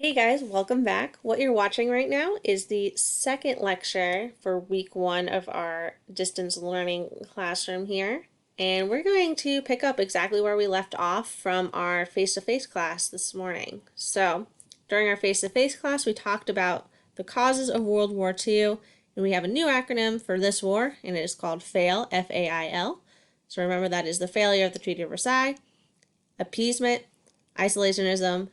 Hey guys, welcome back. What you're watching right now is the second lecture for week 1 of our distance learning classroom here. And we're going to pick up exactly where we left off from our face-to-face class this morning. So, during our face-to-face class, we talked about the causes of World War II, and we have a new acronym for this war, and it is called FAIL, F-A-I-L. So remember that is the failure of the Treaty of Versailles, appeasement, isolationism,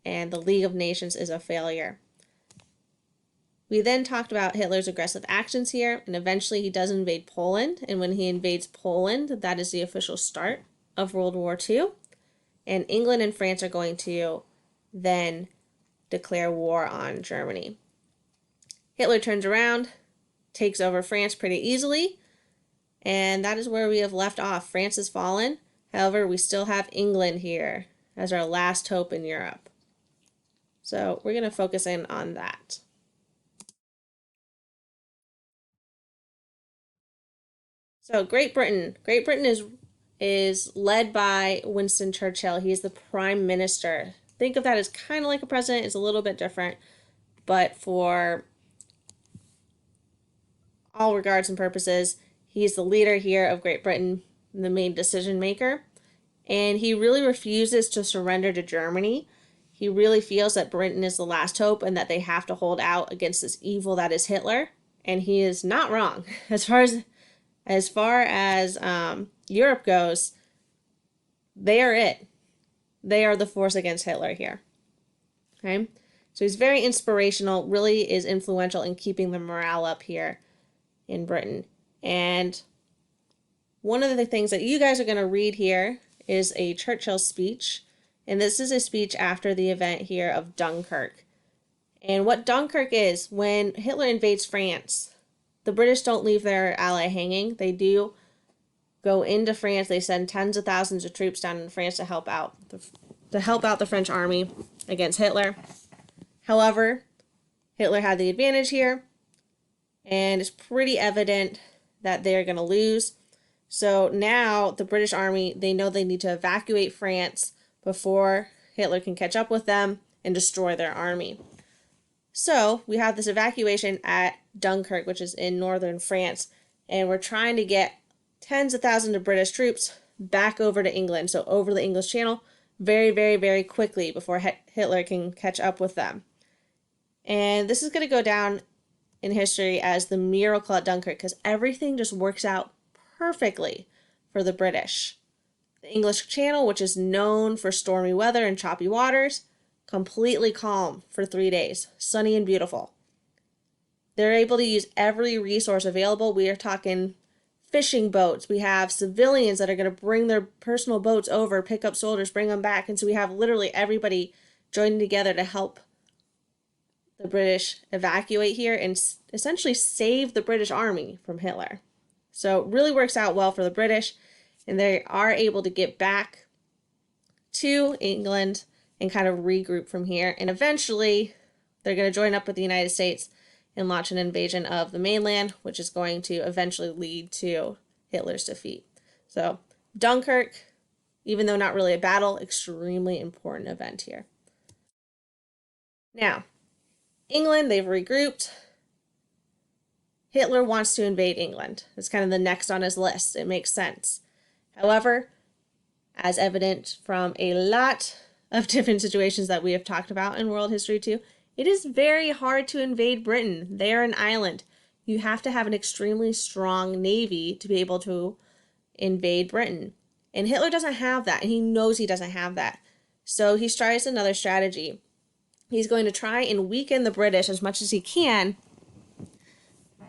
and the League of Nations is a failure. We then talked about Hitler's aggressive actions here, and eventually he does invade Poland, and when he invades Poland, that is the official start of World War II, and England and France are going to then declare war on Germany. Hitler turns around, takes over France pretty easily, and that is where we have left off. France has fallen. However, we still have England here as our last hope in Europe. So we're going to focus in on that. So Great Britain. Great Britain is led by Winston Churchill. He is the prime minister. Think of that as kind of like a president. It's a little bit different, but for all regards and purposes, he's the leader here of Great Britain, the main decision maker. And he really refuses to surrender to Germany. He really feels that Britain is the last hope and that they have to hold out against this evil that is Hitler. And he is not wrong. As far as Europe goes, they are it. They are the force against Hitler here. Okay? So he's very inspirational, really is influential in keeping the morale up here in Britain. And one of the things that you guys are going to read here is a Churchill speech. And this is a speech after the event here of Dunkirk. And what Dunkirk is, when Hitler invades France, the British don't leave their ally hanging. They do go into France. They send tens of thousands of troops down in France to help out the French army against Hitler. However, Hitler had the advantage here, and it's pretty evident that they're going to lose. So now the British army, they know they need to evacuate France before Hitler can catch up with them and destroy their army. So we have this evacuation at Dunkirk, which is in northern France, and we're trying to get tens of thousands of British troops back over to England, so over the English Channel, very, very, very quickly before Hitler can catch up with them. And this is going to go down in history as the miracle at Dunkirk, because everything just works out perfectly for the British. The English Channel, which is known for stormy weather and choppy waters, completely calm for 3 days, sunny and beautiful. They're able to use every resource available. We are talking fishing boats. We have civilians that are going to bring their personal boats over, pick up soldiers, bring them back. And so we have literally everybody joining together to help the British evacuate here and essentially save the British army from Hitler. So it really works out well for the British, and they are able to get back to England and kind of regroup from here. And eventually, they're going to join up with the United States and launch an invasion of the mainland, which is going to eventually lead to Hitler's defeat. So Dunkirk, even though not really a battle, extremely important event here. Now, England, they've regrouped. Hitler wants to invade England. It's kind of the next on his list. It makes sense. However, as evident from a lot of different situations that we have talked about in world history too, it is very hard to invade Britain. They are an island. You have to have an extremely strong navy to be able to invade Britain. And Hitler doesn't have that, and he knows he doesn't have that. So he tries another strategy. He's going to try and weaken the British as much as he can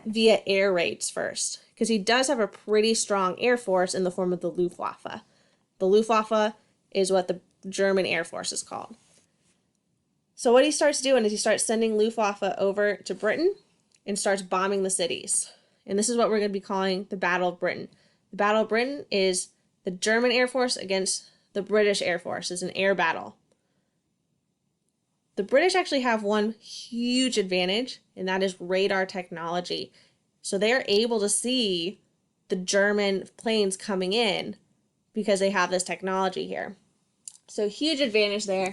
via air raids first, because he does have a pretty strong air force in the form of the Luftwaffe. The Luftwaffe is what the German Air Force is called. So what he starts doing is he starts sending Luftwaffe over to Britain and starts bombing the cities. And this is what we're going to be calling the Battle of Britain. The Battle of Britain is the German Air Force against the British Air Force. It's an air battle. The British actually have one huge advantage, and that is radar technology. So they are able to see the German planes coming in because they have this technology here. So huge advantage there.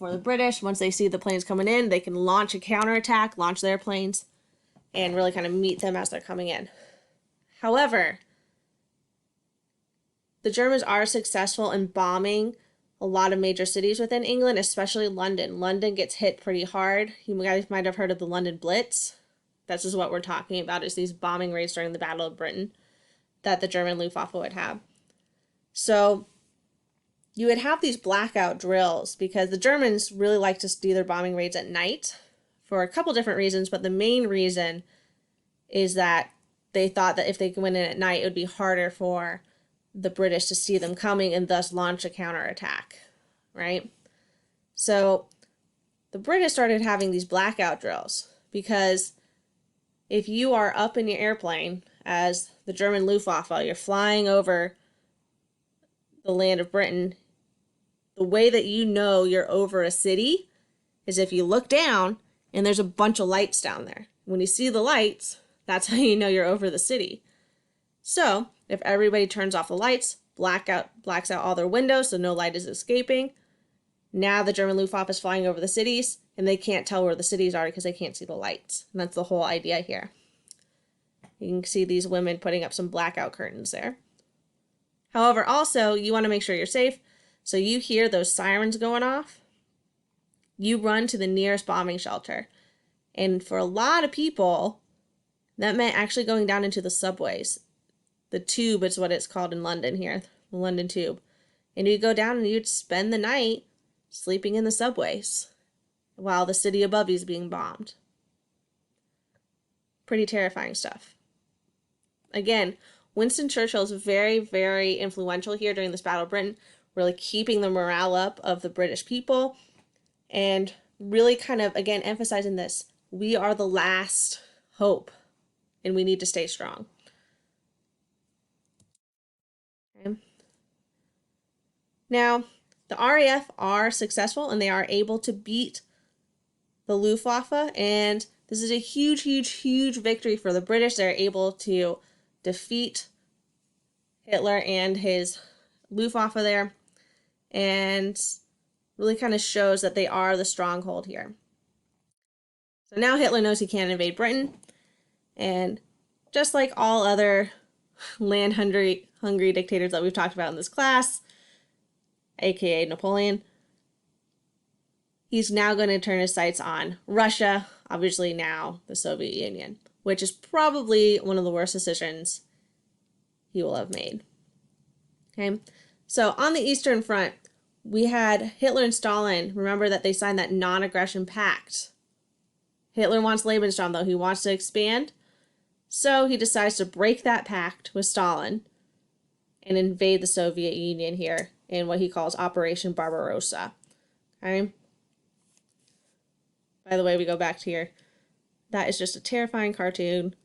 for the British. Once they see the planes coming in, they can launch a counterattack, launch their planes, and really kind of meet them as they're coming in. However, the Germans are successful in bombing a lot of major cities within England, especially London. London gets hit pretty hard. You guys might have heard of the London Blitz. This is what we're talking about, is these bombing raids during the Battle of Britain that the German Luftwaffe would have. So you would have these blackout drills because the Germans really like to do their bombing raids at night for a couple different reasons, but the main reason is that they thought that if they went in at night, it would be harder for the British to see them coming and thus launch a counterattack, right? So the British started having these blackout drills because if you are up in your airplane as the German Luftwaffe, you're flying over the land of Britain, the way that you know you're over a city is if you look down and there's a bunch of lights down there. When you see the lights, that's how you know you're over the city. So if everybody turns off the lights, blacks out all their windows so no light is escaping, now the German Luftwaffe is flying over the cities and they can't tell where the cities are because they can't see the lights. And that's the whole idea here. You can see these women putting up some blackout curtains there. However, also, you want to make sure you're safe. So you hear those sirens going off, you run to the nearest bombing shelter. And for a lot of people, that meant actually going down into the subways. The tube is what it's called in London here, the London Tube. And you'd go down and you'd spend the night sleeping in the subways while the city above you is being bombed. Pretty terrifying stuff. Again, Winston Churchill is very, very influential here during this Battle of Britain, really keeping the morale up of the British people and really kind of, again, emphasizing this. We are the last hope and we need to stay strong. Okay. Now, the RAF are successful and they are able to beat the Luftwaffe, and this is a huge, huge, huge victory for the British. They're able to defeat Hitler and his Luftwaffe there, and really kind of shows that they are the stronghold here. So now Hitler knows he can't invade Britain, and just like all other land-hungry dictators that we've talked about in this class, aka Napoleon, he's now going to turn his sights on Russia, obviously now the Soviet Union, which is probably one of the worst decisions he will have made. Okay, so on the Eastern Front, we had Hitler and Stalin. Remember that they signed that non-aggression pact. Hitler wants Lebensraum, though. He wants to expand. So he decides to break that pact with Stalin and invade the Soviet Union here in what he calls Operation Barbarossa. Okay. By the way, we go back to here. That is just a terrifying cartoon.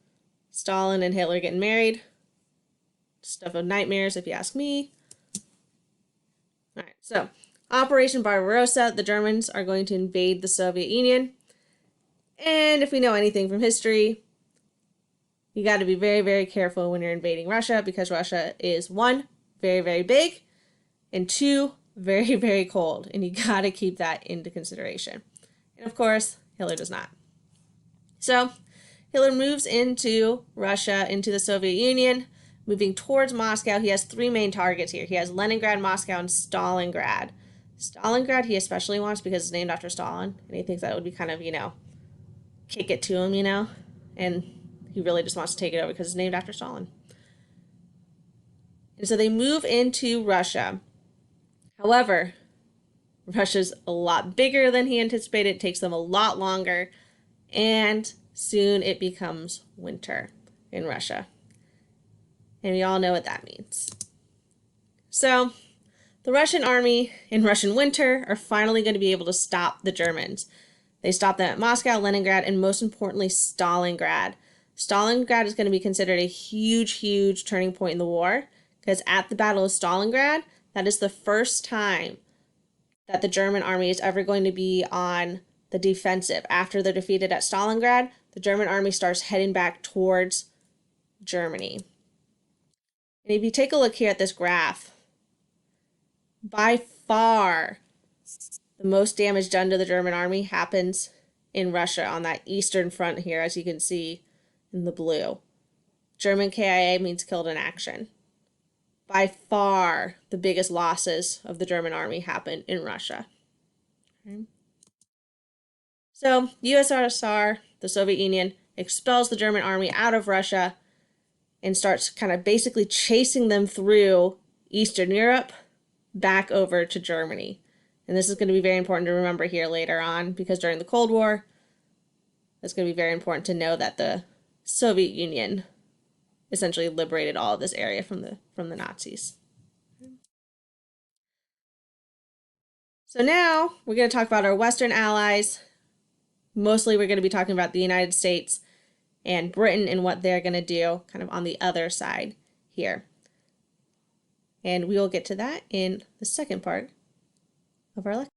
Stalin and Hitler getting married. Stuff of nightmares, if you ask me. All right, so Operation Barbarossa, the Germans are going to invade the Soviet Union. And if we know anything from history, you got to be very, very careful when you're invading Russia because Russia is, one, very, very big, and two, very, very cold. And you got to keep that into consideration. And of course, Hitler does not. So Hitler moves into Russia, into the Soviet Union, moving towards Moscow. He has three main targets here. He has Leningrad, Moscow, and Stalingrad. Stalingrad he especially wants because it's named after Stalin, and he thinks that would be kind of, kick it to him, and he really just wants to take it over because it's named after Stalin. And so they move into Russia. However, Russia's a lot bigger than he anticipated. It takes them a lot longer, and soon it becomes winter in Russia. And we all know what that means. So the Russian army in Russian winter are finally going to be able to stop the Germans. They stop them at Moscow, Leningrad, and most importantly, Stalingrad. Stalingrad is going to be considered a huge, huge turning point in the war because at the Battle of Stalingrad, that is the first time that the German army is ever going to be on the defensive. After they're defeated at Stalingrad, the German army starts heading back towards Germany. And if you take a look here at this graph, by far, The most damage done to the German army happens in Russia on that eastern front here, as you can see in the blue. German KIA means killed in action. By far, the biggest losses of the German army happen in Russia. Okay. So, USSR, the Soviet Union, expels the German army out of Russia and starts kind of basically chasing them through Eastern Europe back over to Germany. And this is going to be very important to remember here later on, because during the Cold War, it's going to be very important to know that the Soviet Union essentially liberated all of this area from the Nazis. So now we're going to talk about our Western allies. Mostly we're going to be talking about the United States and Britain and what they're going to do kind of on the other side here. And we will get to that in the second part of our lecture.